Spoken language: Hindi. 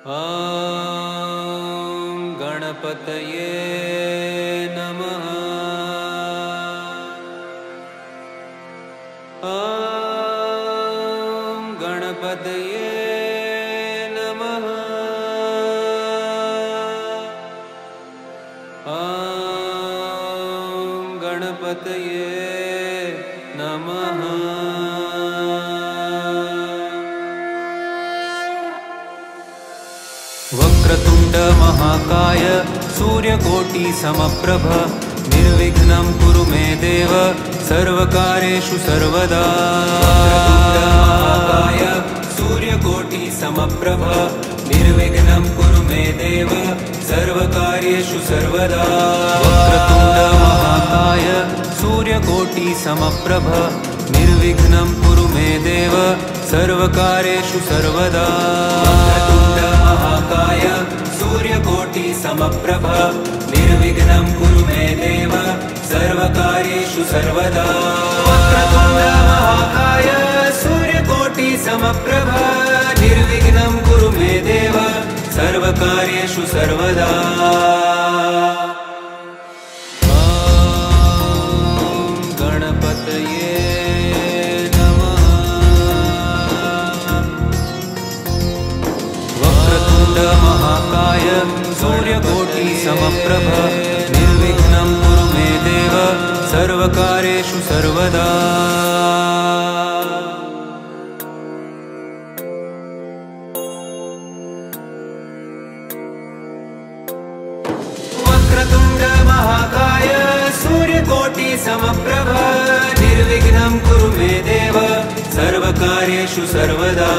ॐ गणपतये नमः। ॐ गणपतये नमः। ॐ गणपतये नमः। वक्रतुण्ड महाकाय सूर्यकोटि समप्रभ निर्विघ्नं कुरु मे देव सर्वकार्येषु सर्वदा। महाकाय सूर्यकोटि समप्रभ निर्विघ्नं कुरु मे देव सर्वकार्येषु सर्वदा। वक्रतुण्ड महाकाय सूर्यकोटि समप्रभ निर्विघ्नं कुरु मे देव सर्वकार्येषु सर्वदा। महाकाय सूर्यकोटि समप्रभ निर्विघ्नं कुरु मे देव सर्वकार्येषु सर्वदा। वक्रतुण्ड महाकाय सूर्यकोटि समप्रभ निर्विघ्नं कुरु मे देव सर्वकार्येषु सर्वदा। महाकाय सूर्यकोटि समप्रभ निर्विघ्नं कुरु मे देव सर्वकार्येषु सर्वदा। वक्रतुण्ड महाकाय सूर्यकोटि समप्रभ निर्विघ्नं कुरु मे देव सर्वकार्येषु सर्वदा।